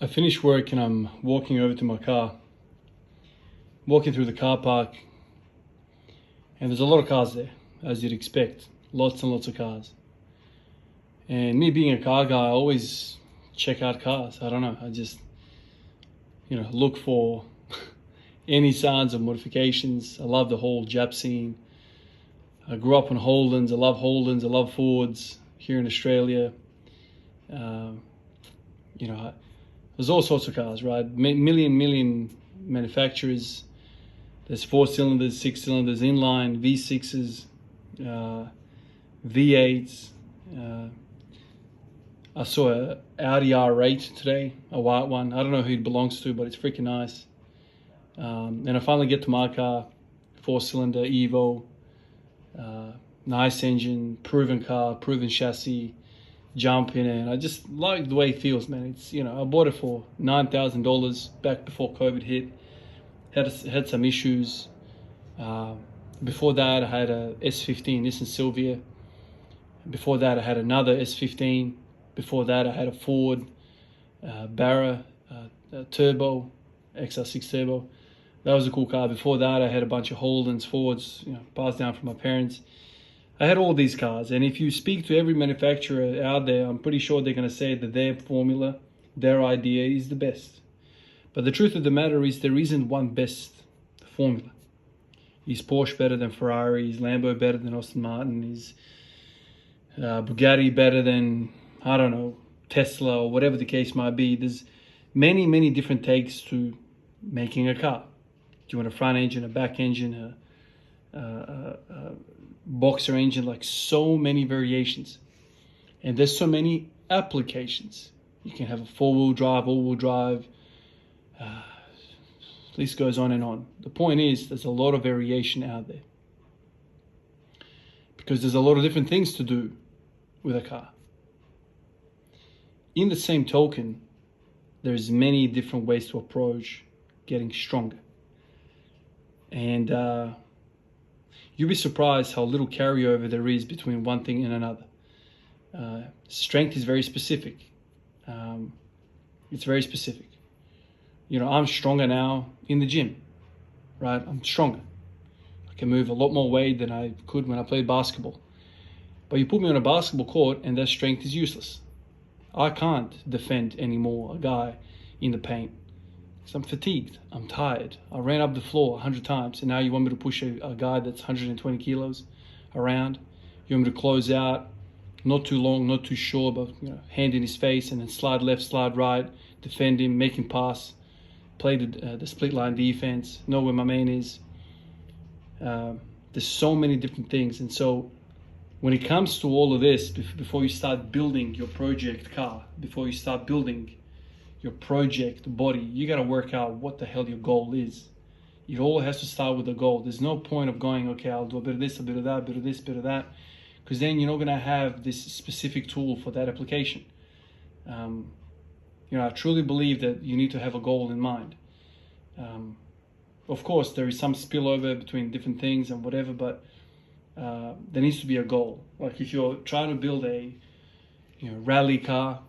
I finish work and I'm walking over to my car, walking through the car park, and there's a lot of cars there, as you'd expect. Lots and lots of cars. And me being a car guy, I always check out cars. I don't know, I just, look for any signs of modifications. I love the whole Jap scene. I grew up on Holdens. I love Holdens. I love Fords here in Australia. There's all sorts of cars, right? Million manufacturers. There's 4 cylinders, 6 cylinders, inline, V6s, V8s. I saw a Audi R8 today, a white one. I don't know who it belongs to, but it's freaking nice. And I finally get to my car, 4-cylinder Evo, nice engine, proven car, proven chassis. Jump in it, and I just like the way it feels, man. It's, I bought it for $9,000 back before COVID hit. Had some issues. Before that, I had a S15 Nissan Silvia. Before that, I had another S15. Before that, I had a Ford Barra Turbo, XR6 Turbo. That was a cool car. Before that, I had a bunch of Holdens, Fords, passed down from my parents. I had all these cars, and if you speak to every manufacturer out there, I'm pretty sure they're going to say that their formula, their idea is the best. But the truth of the matter is there isn't one best formula. Is Porsche better than Ferrari? Is Lambo better than Aston Martin? Is Bugatti better than, I don't know, Tesla, or whatever the case might be? There's many different takes to making a car. Do you want a front engine, a back engine, a boxer engine? Like, so many variations, and there's so many applications. You can have a 4-wheel drive, all-wheel drive, list goes on and on. The point is, there's a lot of variation out there because there's a lot of different things to do with a car. In the same token, there's many different ways to approach getting stronger, and you'll be surprised how little carryover there is between one thing and another. Strength is very specific. It's very specific. I'm stronger now in the gym, right? I'm stronger. I can move a lot more weight than I could when I played basketball. But you put me on a basketball court and that strength is useless. I can't defend anymore a guy in the paint. So I'm fatigued, I'm tired. I ran up the floor 100 times, and now you want me to push a guy that's 120 kilos around. You want me to close out, not too long, not too short, but hand in his face, and then slide left, slide right, defend him, make him pass, play the split line defense, know where my man is. There's so many different things, and so when it comes to all of this, before you start building your project car, before you start building your project body, you got to work out what the hell your goal is. It all has to start with a goal. There's no point of going, okay, I'll do a bit of this, a bit of that, a bit of this, a bit of that, because then you're not going to have this specific tool for that application. I truly believe that you need to have a goal in mind. Of course, there is some spillover between different things and whatever, but there needs to be a goal. Like if you're trying to build a rally car,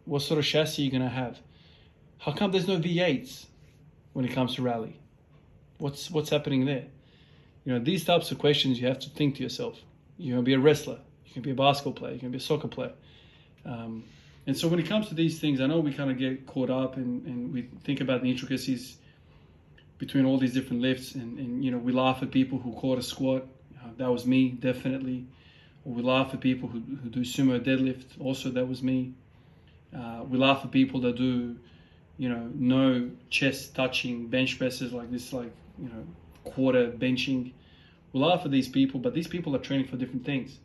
what sort of chassis are you going to have? How come there's no V8s when it comes to rally? What's happening there? These types of questions you have to think to yourself. You're going to be a wrestler. You can be a basketball player. You can be a soccer player. And so when it comes to these things, I know we kind of get caught up and we think about the intricacies between all these different lifts. And we laugh at people who caught a squat. That was me, definitely. Or we laugh at people who do sumo deadlift. Also, that was me. We laugh at people that do, no chest touching bench presses like this, quarter benching. We laugh at these people, but these people are training for different things.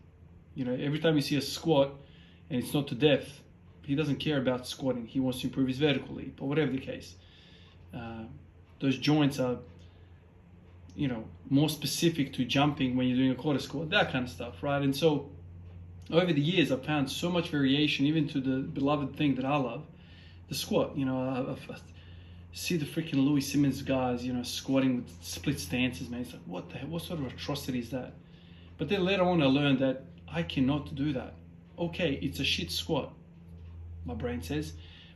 Every time you see a squat and it's not to death, he doesn't care about squatting. He wants to improve his vertical leap, or whatever the case. Those joints are, more specific to jumping when you're doing a quarter squat, that kind of stuff, right? And so over the years, I've found so much variation, even to the beloved thing that I love, the squat. I see the freaking Louis Simmons guys, squatting with split stances, man. It's like, what the hell? What sort of atrocity is that? But then later on, I learned that I cannot do that. Okay, it's a shit squat, my brain says,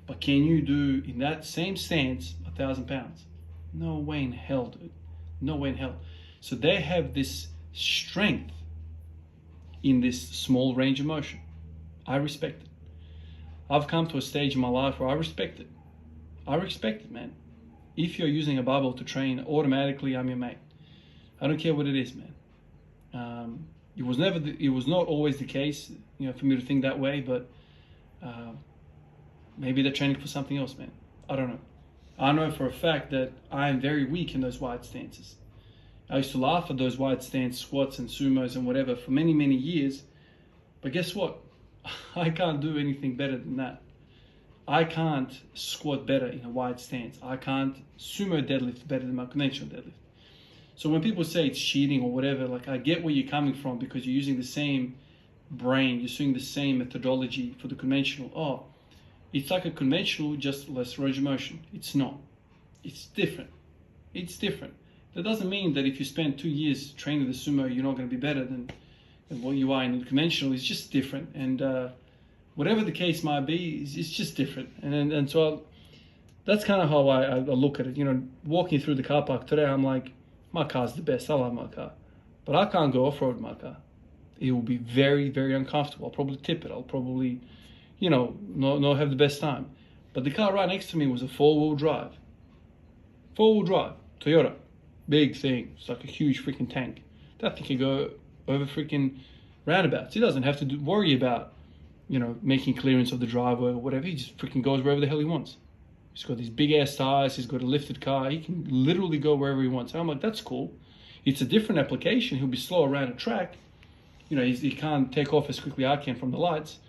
But can you do in that same stance 1,000 pounds? No way in hell, dude. No way in hell. So they have this strength in this small range of motion. I respect it. I've come to a stage in my life where I respect it. I respect it, man. If you're using a barbell to train, automatically I'm your mate. I don't care what it is, man. It was not always the case, for me to think that way, but maybe they're training for something else, man. I don't know. I know for a fact that I am very weak in those wide stances. I used to laugh at those wide stance squats and sumos and whatever for many, many years. But guess what? I can't do anything better than that. I can't squat better in a wide stance. I can't sumo deadlift better than my conventional deadlift. So when people say it's cheating or whatever, like, I get where you're coming from, because you're using the same brain, you're using the same methodology for the conventional. Oh, it's like a conventional, just less range of motion. It's not. It's different. It's different. That doesn't mean that if you spend 2 years training the sumo, you're not going to be better than what you are in the conventional. It's just different. And whatever the case might be, it's just different. And so that's kind of how I look at it. Walking through the car park today, I'm like, my car's the best. I love my car. But I can't go off-road in my car. It will be very, very uncomfortable. I'll probably tip it. I'll probably, not have the best time. But the car right next to me was a four-wheel drive. Four-wheel drive. Toyota. Big thing. It's like a huge freaking tank. That thing can go over freaking roundabouts. He doesn't have to worry about, making clearance of the driveway or whatever. He just freaking goes wherever the hell he wants. He's got these big ass tires. He's got a lifted car. He can literally go wherever he wants. And I'm like, that's cool. It's a different application. He'll be slow around a track. He can't take off as quickly as I can from the lights.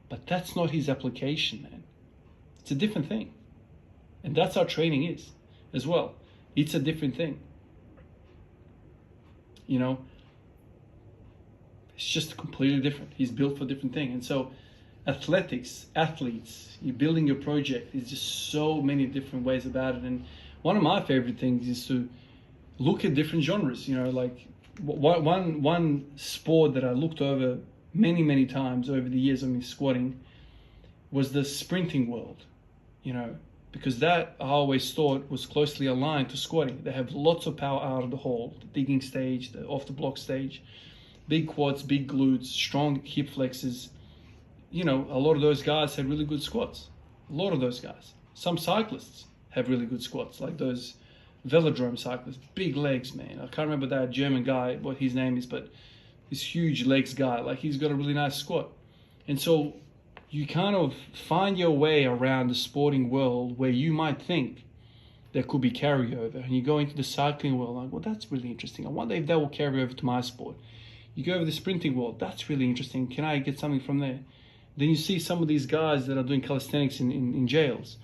But that's not his application, man. It's a different thing. And that's how training is as well. It's a different thing. It's just completely different. He's built for a different thing. And so athletes, you're building your project. There's just so many different ways about it. And one of my favorite things is to look at different genres. Like one sport that I looked over many, many times over the years of me squatting was the sprinting world, because that I always thought was closely aligned to squatting. They have lots of power out of the hole, the digging stage, the off the block stage, big quads, big glutes, strong hip flexors. A lot of those guys have really good squats. A lot of those guys. Some cyclists have really good squats, like those velodrome cyclists. Big legs, man. I can't remember that German guy, what his name is, but this huge legs guy, like, he's got a really nice squat. And so you kind of find your way around the sporting world where you might think there could be carryover. And you go into the cycling world, like, well, that's really interesting. I wonder if that will carry over to my sport. You go over the sprinting world, that's really interesting. Can I get something from there? Then you see some of these guys that are doing calisthenics in jails.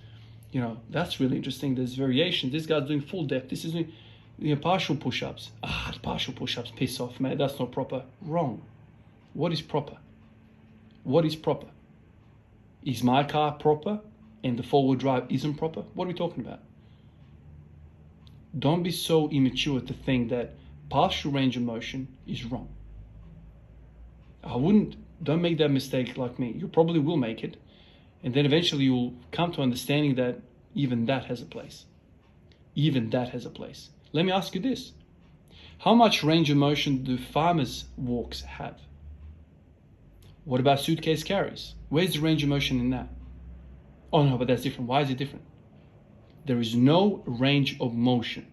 That's really interesting. There's variation. This guy's doing full depth. This is doing partial push-ups. The partial push-ups, piss off, mate. That's not proper. Wrong. What is proper? What is proper? Is my car proper and the four-wheel drive isn't proper? What are we talking about? Don't be so immature to think that partial range of motion is wrong. Don't make that mistake like me. You probably will make it. And then eventually you'll come to understanding that even that has a place. Even that has a place. Let me ask you this. How much range of motion do farmers' walks have? What about suitcase carries? Where's the range of motion in that? Oh no, but that's different. Why is it different? There is no range of motion.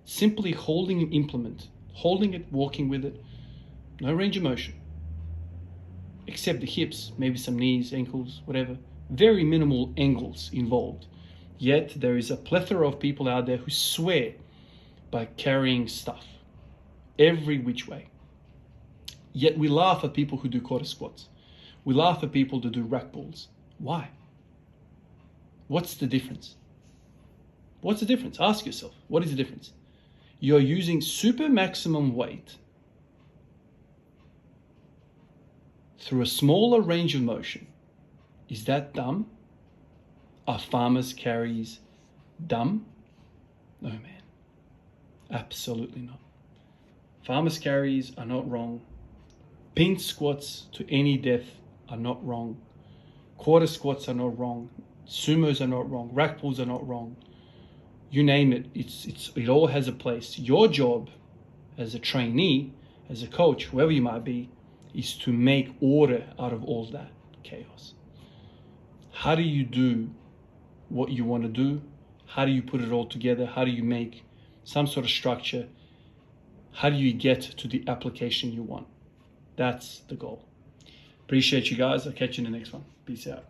Simply holding an implement, holding it, walking with it, no range of motion. Except the hips, maybe some knees, ankles, whatever. Very minimal angles involved. Yet there is a plethora of people out there who swear by carrying stuff every which way. Yet we laugh at people who do quarter squats. We laugh at people who do rack pulls. Why? What's the difference? What's the difference? Ask yourself, what is the difference? You're using super maximum weight through a smaller range of motion. Is that dumb? Are farmers' carries dumb? No, man. Absolutely not. Farmers' carries are not wrong. Pinch squats to any depth are not wrong. Quarter squats are not wrong. Sumos are not wrong. Rack pulls are not wrong. You name it. It all has a place. Your job as a trainee, as a coach, whoever you might be, is to make order out of all that chaos. How do you do what you want to do? How do you put it all together? How do you make some sort of structure? How do you get to the application you want? That's the goal. Appreciate you guys. I'll catch you in the next one. Peace out.